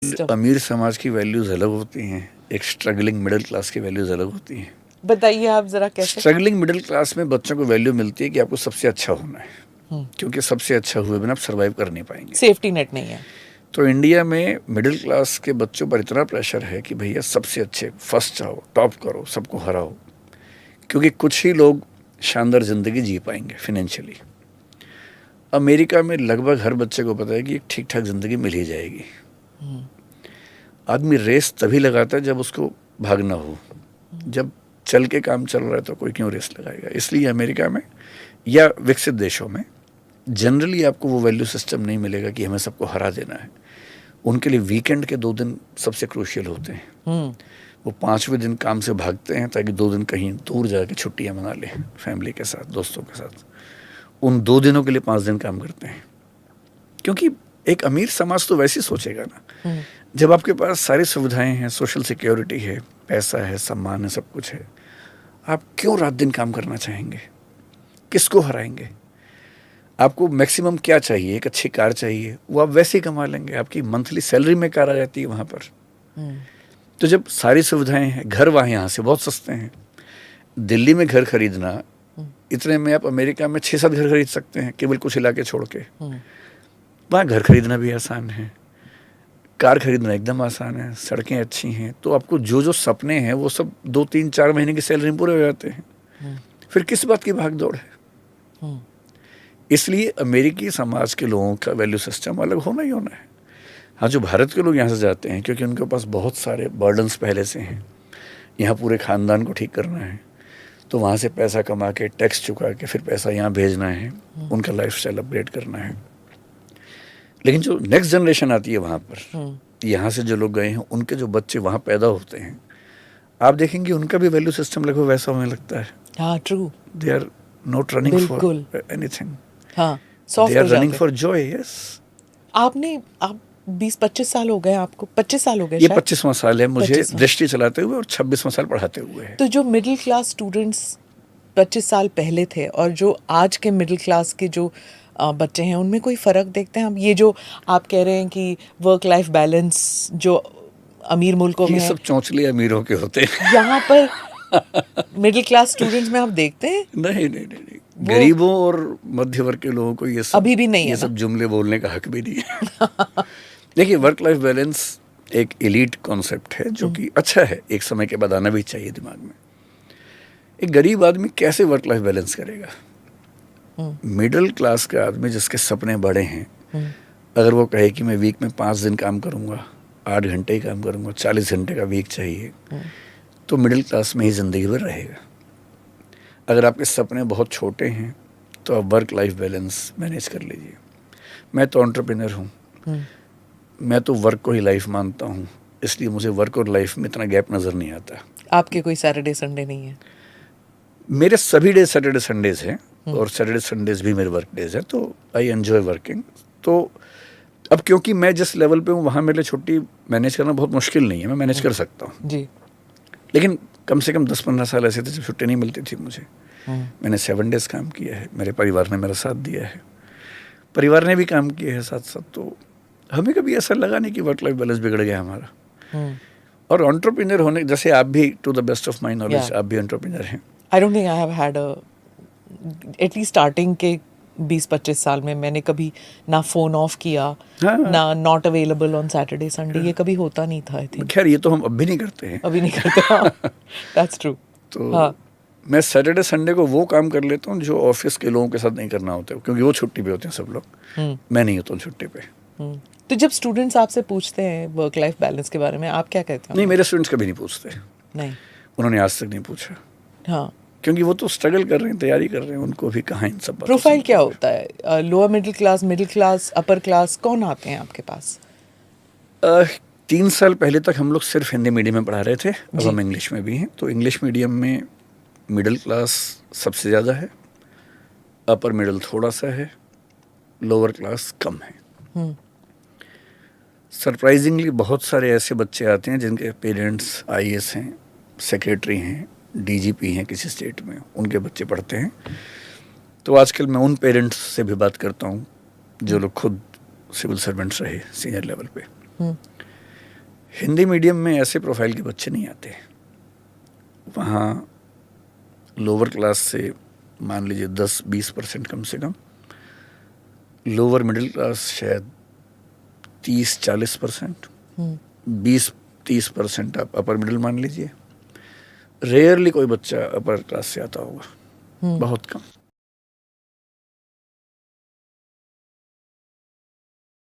stuff. अमीर समाज की वैल्यूज अलग होती हैं, एक स्ट्रगलिंग मिडिल क्लास की वैल्यूज अलग होती हैं। बताइए आप जरा कैसे? स्ट्रगलिंग मिडिल क्लास में बच्चों को वैल्यू मिलती है कि आपको सबसे अच्छा होना है, क्योंकि सबसे अच्छा हुए बिना आप सर्वाइव कर नहीं पाएंगे। सेफ्टी नेट नहीं है। तो इंडिया में मिडिल क्लास के बच्चों पर इतना प्रेशर है कि भैया सबसे अच्छे, फर्स्ट जाओ, टॉप करो, सबको हराओ, क्योंकि कुछ ही लोग शानदार ज़िंदगी जी पाएंगे फाइनेंशियली। अमेरिका में लगभग हर बच्चे को पता है कि एक ठीक ठाक ज़िंदगी मिल ही जाएगी। आदमी रेस तभी लगाता है जब उसको भागना हो। जब चल के काम चल रहा है तो कोई क्यों रेस लगाएगा। इसलिए अमेरिका में या विकसित देशों में जनरली आपको वो वैल्यू सिस्टम नहीं मिलेगा कि हमें सबको हरा देना है। उनके लिए वीकेंड के 2 दिन सबसे क्रूशियल होते हैं। वो 5वें दिन काम से भागते हैं ताकि 2 दिन कहीं दूर जाके छुट्टियां मना लें फैमिली के साथ, दोस्तों के साथ। उन 2 दिनों के लिए 5 दिन काम करते हैं, क्योंकि एक अमीर समाज तो वैसे ही सोचेगा ना। जब आपके पास सारी सुविधाएं हैं, सोशल सिक्योरिटी है, पैसा है, सम्मान है, सब कुछ है, आप क्यों रात दिन काम करना चाहेंगे? किसको हराएंगे? आपको मैक्सिमम क्या चाहिए? एक अच्छी कार चाहिए, वो आप वैसे ही कमा लेंगे। आपकी मंथली सैलरी में कार आ जाती है वहाँ पर। तो जब सारी सुविधाएं हैं, घर वहाँ यहाँ से बहुत सस्ते हैं। दिल्ली में घर खरीदना, इतने में आप अमेरिका में 6-7 घर खरीद सकते हैं, केवल कुछ इलाके छोड़ के। वहाँ घर खरीदना भी आसान है, कार खरीदना एकदम आसान है, सड़कें अच्छी हैं। तो आपको जो जो सपने हैं वो सब 2-3-4 महीने की सैलरी में पूरे हो जाते हैं। फिर किस बात की भाग दौड़ है? इसलिए अमेरिकी समाज के लोगों का वैल्यू सिस्टम अलग होना ही होना है। हाँ, जो भारत के लोग यहाँ से जाते हैं क्योंकि उनके पास बहुत सारे बर्डन्स पहले से हैं, यहाँ पूरे ख़ानदान को ठीक करना है, तो वहाँ से पैसा कमा के, टैक्स चुका के फिर पैसा यहाँ भेजना है, उनका लाइफस्टाइल अपग्रेड करना है। लेकिन जो नेक्स्ट जनरेशन आती है वहाँ पर, यहाँ से जो लोग गए हैं, उनके जो बच्चे वहाँ पैदा होते हैं, आप देखेंगे उनका भी वैल्यू सिस्टम लगभग वैसा होने लगता है। हाँ, true. They are not running for anything, हाँ, they are running for joy. Yes, आप 20-25 साल हो गए आपको? 25 साल हो गए? ये 25वां साल है मुझे दृष्टि चलाते हुए और 26वां साल पढ़ाते हुए है। तो जो मिडिल क्लास स्टूडेंट्स 25 साल पहले थे और जो आज के मिडिल क्लास के जो बच्चे हैं, उनमें कोई फ़र्क देखते हैं हम? ये जो आप कह रहे हैं कि वर्क लाइफ बैलेंस जो अमीर मुल्कों में ये सब चौंचले अमीरों के होते हैं। यहाँ पर मिडिल क्लास स्टूडेंट्स में आप देखते हैं? नहीं, गरीबों और मध्य वर्ग के लोगों को ये सब अभी भी नहीं है, ये सब जुमले बोलने का हक भी नहीं है। देखिए, वर्क लाइफ बैलेंस एक एलीट कॉन्सेप्ट है जो कि अच्छा है, एक समय के बाद आना भी चाहिए दिमाग में। एक गरीब आदमी कैसे वर्क लाइफ बैलेंस करेगा? मिडिल क्लास का आदमी जिसके सपने बड़े हैं, अगर वो कहे कि मैं वीक में 5 दिन काम करूँगा, 8 घंटे ही काम करूँगा, 40 घंटे का वीक चाहिए, तो मिडिल क्लास में ही ज़िंदगी भर रहेगा। अगर आपके सपने बहुत छोटे हैं तो आप वर्क लाइफ बैलेंस मैनेज कर लीजिए। मैं तो एंटरप्रेन्योर हूँ, मैं तो वर्क को ही लाइफ मानता हूँ, इसलिए मुझे वर्क और लाइफ में इतना गैप नज़र नहीं आता। आपके कोई सैटरडे संडे नहीं है? मेरे सभी डे सैटरडे संडेज हैं, और सैटरडे संडेज भी मेरे वर्क डेज हैं, तो आई एन्जॉय वर्किंग। तो अब क्योंकि मैं जिस लेवल पे हूँ वहाँ मेरे लिए छुट्टी मैनेज करना बहुत मुश्किल नहीं है, मैं मैनेज कर सकता हूँ जी। लेकिन कम से कम 10-15 साल ऐसे थे जब छुट्टी नहीं मिलती थी मुझे। मैंने 7 डेज काम किया है, मेरे परिवार ने मेरा साथ दिया है, परिवार ने भी काम किया है साथ साथ। तो हमें कभी ऐसा लगा नहीं कि वर्क लाइफ बैलेंस बिगड़ गया हमारा। और एंटरप्रेन्योर होने, जैसे आप भी, to the best of my knowledge, आप भी एंटरप्रेन्योर हैं। I don't think I have had at least starting के 20-25 साल में मैंने कभी ना फ़ोन ऑफ किया, ना not available on Saturday Sunday, ये कभी होता नहीं था। आई थिंक खैर ये तो हम अब भी नहीं करते हैं। अभी नहीं करते। That's true. तो हाँ, मैं सैटरडे संडे को वो काम कर लेता हूँ जो ऑफिस के लोगों के साथ नहीं करना होता है, क्योंकि वो छुट्टी पे होते हैं सब लोग, मैं नहीं होता हूँ छुट्टी पे। तो जब स्टूडेंट्स आपसे पूछते हैं वर्क लाइफ बैलेंस के बारे में, आप क्या कहते हैं? नहीं, मेरे स्टूडेंट्स कभी नहीं पूछते। नहीं, उन्होंने आज तक नहीं पूछा। हाँ, क्योंकि वो तो स्ट्रगल कर रहे हैं, तैयारी कर रहे हैं, उनको भी कहाँ इन सब। प्रोफाइल क्या होता है? Lower middle class, upper class, कौन आते हैं आपके पास? 3 साल पहले तक हम लोग सिर्फ हिंदी मीडियम में पढ़ा रहे थे, अब हम इंग्लिश में भी हैं। तो इंग्लिश मीडियम में मिडिल क्लास सबसे ज़्यादा है, अपर मिडिल थोड़ा सा है, लोअर क्लास कम है। सरप्राइजिंगली बहुत सारे ऐसे बच्चे आते हैं जिनके पेरेंट्स IAS हैं, सेक्रेटरी हैं, DGP हैं किसी स्टेट में, उनके बच्चे पढ़ते हैं। तो आजकल मैं उन पेरेंट्स से भी बात करता हूँ जो लोग खुद सिविल सर्वेंट्स रहे सीनियर लेवल पे। हिंदी मीडियम में ऐसे प्रोफाइल के बच्चे नहीं आते। वहाँ लोअर क्लास से मान लीजिए 10-20% कम से कम, लोअर मिडिल क्लास शायद 30-40%, 20-30% आप अपर मिडिल मान लीजिए। रेयरली कोई बच्चा अपर क्लास से आता होगा, बहुत कम।